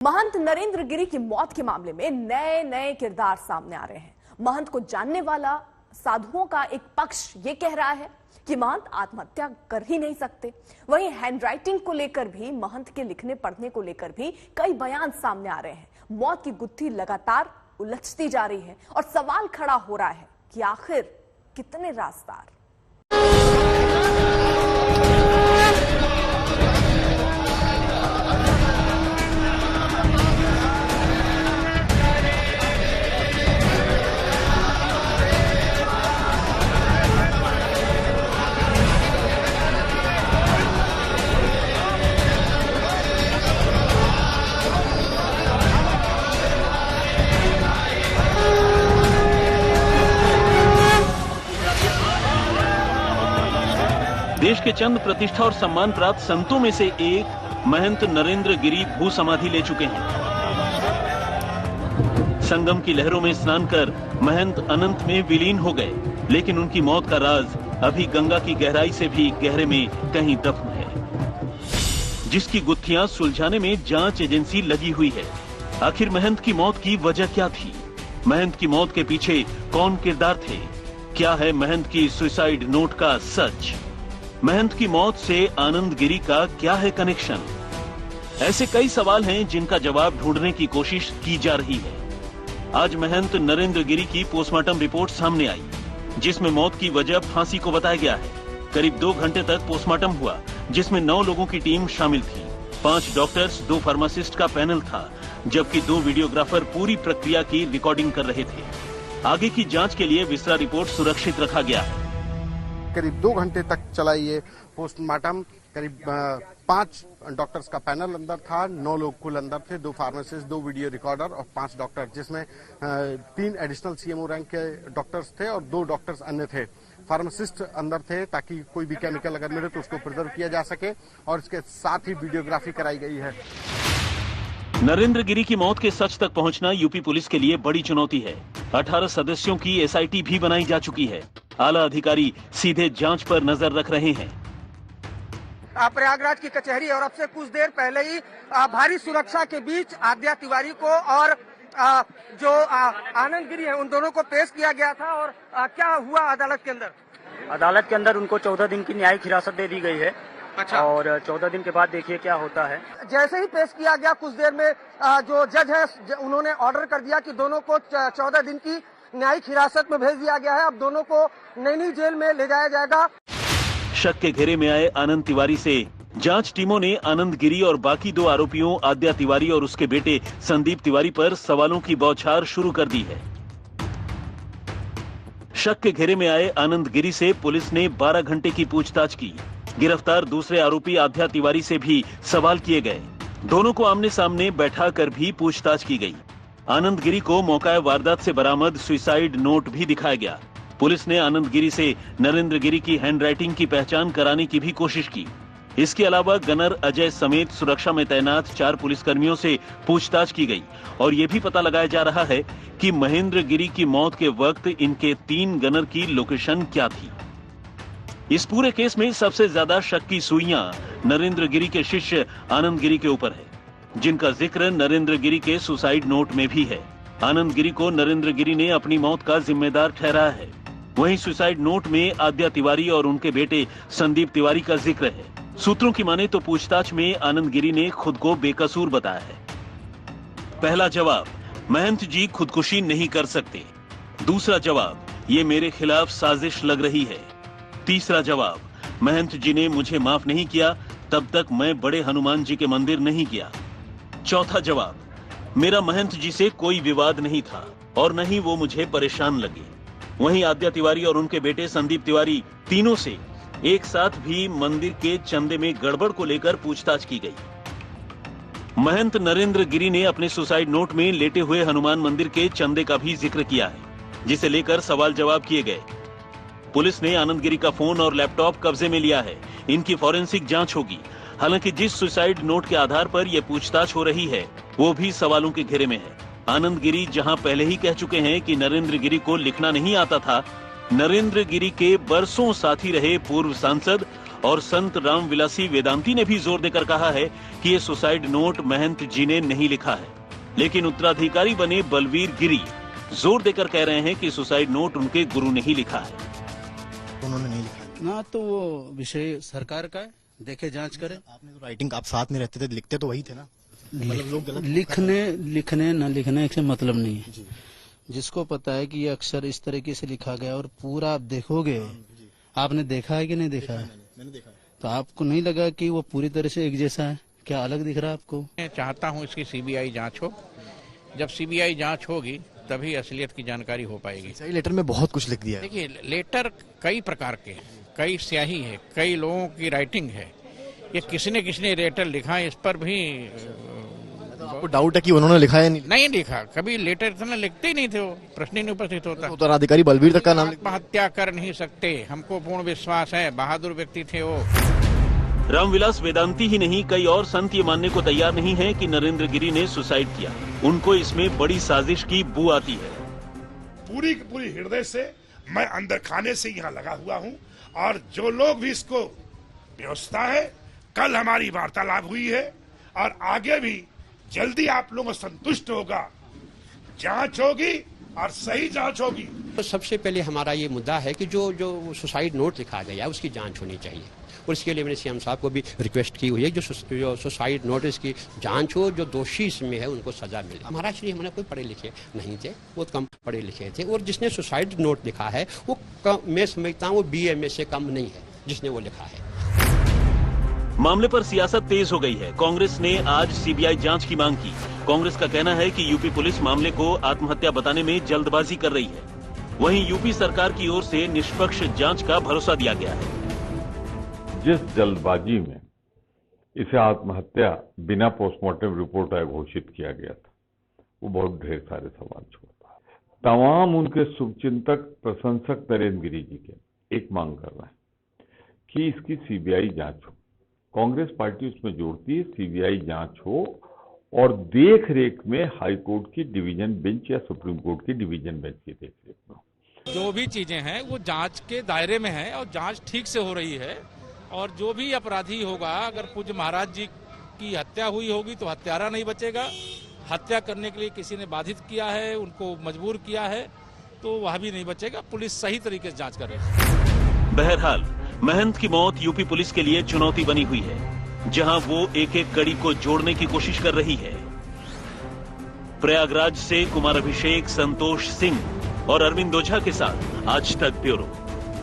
महंत नरेंद्र गिरी की मौत के मामले में नए नए किरदार सामने आ रहे हैं। महंत को जानने वाला साधुओं का एक पक्ष ये कह रहा है कि महंत आत्महत्या कर ही नहीं सकते। वहीं हैंडराइटिंग को लेकर भी, महंत के लिखने पढ़ने को लेकर भी कई बयान सामने आ रहे हैं। मौत की गुत्थी लगातार उलझती जा रही है और सवाल खड़ा हो रहा है कि आखिर कितने राजदार। देश के चंद प्रतिष्ठा और सम्मान प्राप्त संतों में से एक महंत नरेंद्र गिरी भू समाधि ले चुके हैं। संगम की लहरों में स्नान कर महंत अनंत में विलीन हो गए, लेकिन उनकी मौत का राज अभी गंगा की गहराई से भी गहरे में कहीं दफन है, जिसकी गुत्थियां सुलझाने में जांच एजेंसी लगी हुई है। आखिर महंत की मौत की वजह क्या थी? महंत की मौत के पीछे कौन किरदार थे? क्या है महंत की सुसाइड नोट का सच? महंत की मौत से आनंद गिरी का क्या है कनेक्शन? ऐसे कई सवाल हैं जिनका जवाब ढूंढने की कोशिश की जा रही है। आज महंत नरेंद्र गिरी की पोस्टमार्टम रिपोर्ट सामने आई, जिसमें मौत की वजह फांसी को बताया गया है। करीब 2 घंटे तक पोस्टमार्टम हुआ, जिसमें 9 लोगों की टीम शामिल थी। 5 डॉक्टर्स, 2 फार्मासिस्ट का पैनल था, जबकि 2 वीडियोग्राफर पूरी प्रक्रिया की रिकॉर्डिंग कर रहे थे। आगे की जांच के लिए विसरा रिपोर्ट सुरक्षित रखा गया है। करीब 2 घंटे तक चला ये पोस्टमार्टम। करीब 5 डॉक्टर्स का पैनल अंदर था, 9 लोग कुल अंदर थे, 2 फार्मासिस्ट, 2 वीडियो रिकॉर्डर और 5 डॉक्टर, जिसमें 3 एडिशनल सीएमओ रैंक के डॉक्टर्स थे और 2 डॉक्टर्स अन्य थे। फार्मासिस्ट अंदर थे ताकि कोई भी केमिकल अगर मिले तो उसको प्रिजर्व किया जा सके, और इसके साथ ही वीडियोग्राफी कराई गई है। नरेंद्र गिरी की मौत के सच तक पहुंचना यूपी पुलिस के लिए बड़ी चुनौती है। 18 सदस्यों की एसआईटी भी बनाई जा चुकी है। आला अधिकारी सीधे जांच पर नजर रख रहे हैं। प्रयागराज की कचहरी और अब से कुछ देर पहले ही भारी सुरक्षा के बीच आद्या तिवारी को और जो आनंद गिरी है उन दोनों को पेश किया गया था। और क्या हुआ अदालत के अंदर? अदालत के अंदर उनको 14 दिन की न्यायिक हिरासत दे दी गई है। अच्छा। और 14 दिन के बाद देखिए क्या होता है। जैसे ही पेश किया गया कुछ देर में जो जज है उन्होंने ऑर्डर कर दिया कि दोनों को 14 दिन की न्यायिक हिरासत में भेज दिया गया है। अब दोनों को नैनी जेल में ले जाया जाएगा। शक के घेरे में आए आनंद तिवारी से जांच टीमों ने आनंद गिरी और बाकी 2 आरोपियों आद्या तिवारी और उसके बेटे संदीप तिवारी पर सवालों की बौछार शुरू कर दी है। शक के घेरे में आए आनंद गिरी से पुलिस ने 12 घंटे की पूछताछ की। गिरफ्तार दूसरे आरोपी आद्या तिवारी से भी सवाल किए गए। दोनों को आमने सामने बैठाकर भी पूछताछ की गई। आनंद गिरी को मौका वारदात से बरामद सुसाइड नोट भी दिखाया गया। पुलिस ने आनंद गिरी से नरेंद्र गिरी की हैंडराइटिंग की पहचान कराने की भी कोशिश की। इसके अलावा गनर अजय समेत सुरक्षा में तैनात 4 पुलिसकर्मियों से पूछताछ की गई और ये भी पता लगाया जा रहा है कि महेंद्र गिरी की मौत के वक्त इनके 3 गनर की लोकेशन क्या थी। इस पूरे केस में सबसे ज्यादा शक की सुइयां नरेंद्र गिरी के शिष्य आनंद गिरी के ऊपर है, जिनका जिक्र नरेंद्र गिरी के सुसाइड नोट में भी है। आनंद गिरी को नरेंद्र गिरी ने अपनी मौत का जिम्मेदार ठहराया है। वहीं सुसाइड नोट में आद्या तिवारी और उनके बेटे संदीप तिवारी का जिक्र है। सूत्रों की माने तो पूछताछ में आनंद गिरी ने खुद को बेकसूर बताया है। पहला जवाब, महंत जी खुदकुशी नहीं कर सकते। दूसरा जवाब, ये मेरे खिलाफ साजिश लग रही है। तीसरा जवाब, महंत जी ने मुझे माफ नहीं किया, तब तक मैं बड़े हनुमान जी के मंदिर नहीं गया। चौथा जवाब, मेरा महंत जी से कोई विवाद नहीं था और न ही वो मुझे परेशान लगे। वहीं आद्या तिवारी और उनके बेटे संदीप तिवारी, तीनों से एक साथ भी मंदिर के चंदे में गड़बड़ को लेकर पूछताछ की गई। महंत नरेंद्र गिरी ने अपने सुसाइड नोट में लेटे हुए हनुमान मंदिर के चंदे का भी जिक्र किया है, जिसे लेकर सवाल जवाब किए गए। पुलिस ने आनंद गिरी का फोन और लैपटॉप कब्जे में लिया है। इनकी फॉरेंसिक जांच होगी। हालांकि जिस सुसाइड नोट के आधार पर यह पूछताछ हो रही है वो भी सवालों के घेरे में है। आनंद गिरी जहां पहले ही कह चुके हैं कि नरेंद्र गिरी को लिखना नहीं आता था, नरेंद्र गिरी के बरसों साथी रहे पूर्व सांसद और संत रामविलासी वेदांती ने भी जोर देकर कहा है कि ये सुसाइड नोट महंत जी ने नहीं लिखा है। लेकिन उत्तराधिकारी बने बलवीर गिरी जोर देकर कह रहे हैं कि सुसाइड नोट उनके गुरु ने ही लिखा है। उन्होंने नहीं लिखा ना, तो वो विषय सरकार का है, देखे जांच करें। आपने तो राइटिंग, आप साथ में रहते थे, लिखते तो वही थे ना। मतलब लोग गलत लिखने न लिखने से मतलब नहीं है। जिसको पता है कि ये अक्षर इस तरीके से लिखा गया और पूरा आप देखोगे, आपने देखा है कि नहीं देखा है? मैंने देखा। तो आपको नहीं लगा कि वो पूरी तरह से एक जैसा है? क्या अलग दिख रहा है आपको? मैं चाहता हूं इसकी सीबीआई जांच हो। जब सीबीआई जांच होगी तभी असलियत की जानकारी हो पाएगी। सही, लेटर में बहुत कुछ लिख दिया है। देखिए, लेटर कई प्रकार के, कई स्याही है, कई लोगों की राइटिंग है। ये किसी ने लेटर लिखा है, इस पर भी आपको डाउट है कि उन्होंने लिखा है? नहीं लिखा। कभी लेटर इतना लिखते ही नहीं थे, वो प्रश्न ही नहीं उपस्थित होता। उत्तराधिकारी बलबीर तक का नाम आत्महत्या कर नहीं सकते, हमको पूर्ण विश्वास है। बहादुर व्यक्ति थे वो। रामविलास वेदांती ही नहीं, कई और संत ये मानने को तैयार नहीं है कि नरेंद्र गिरी ने सुसाइड किया। उनको इसमें बड़ी साजिश की बू आती है। पूरी की पूरी हृदय से मैं अंदर खाने से यहाँ लगा हुआ हूँ, और जो लोग भी इसको व्यवस्था है, कल हमारी वार्तालाप हुई है और आगे भी जल्दी आप लोगों संतुष्ट होगा, जांच होगी और सही जांच होगी। तो सबसे पहले हमारा ये मुद्दा है कि जो सुसाइड नोट लिखा गया है उसकी जांच होनी चाहिए, और इसके लिए मैंने सीएम साहब को भी रिक्वेस्ट की हुई है जो सुसाइड नोटिस की जांच हो, जो दोषी इसमें है उनको सजा मिले। महाराष्ट्र में हमारे कोई पढ़े लिखे नहीं थे, बहुत कम पढ़े लिखे थे, और जिसने सुसाइड नोट लिखा है वो मैं समझता हूँ वो BA से कम नहीं है जिसने वो लिखा है। मामले पर सियासत तेज हो गई है। कांग्रेस ने आज सीबीआई जांच की मांग की। कांग्रेस का कहना है कि यूपी पुलिस मामले को आत्महत्या बताने में जल्दबाजी कर रही है। वहीं यूपी सरकार की ओर से निष्पक्ष जांच का भरोसा दिया गया है। जिस जल्दबाजी में इसे आत्महत्या बिना पोस्टमार्टम रिपोर्ट आया घोषित किया गया था, वो बहुत ढेर सारे सवाल छोड़ता है। तमाम उनके शुभचिंतक प्रशंसक नरेंद्र गिरी जी के एक मांग कर रहे हैं कि इसकी सीबीआई जांच हो। कांग्रेस पार्टी उसमें जोड़ती है सीबीआई जांच हो और देख रेख में हाई कोर्ट की डिवीजन बेंच या सुप्रीम कोर्ट की डिवीजन बेंच की देख रेख में जो भी चीजें हैं वो जांच के दायरे में है और जांच ठीक से हो रही है। और जो भी अपराधी होगा, अगर पूज्य महाराज जी की हत्या हुई होगी तो हत्यारा नहीं बचेगा। हत्या करने के लिए किसी ने बाधित किया है, उनको मजबूर किया है, तो वह भी नहीं बचेगा। पुलिस सही तरीके से जांच कर रही है। बहरहाल महंत की मौत यूपी पुलिस के लिए चुनौती बनी हुई है, जहां वो एक एक कड़ी को जोड़ने की कोशिश कर रही है। प्रयागराज से कुमार अभिषेक, संतोष सिंह और अरविंद ओझा के साथ आज तक ब्यूरो।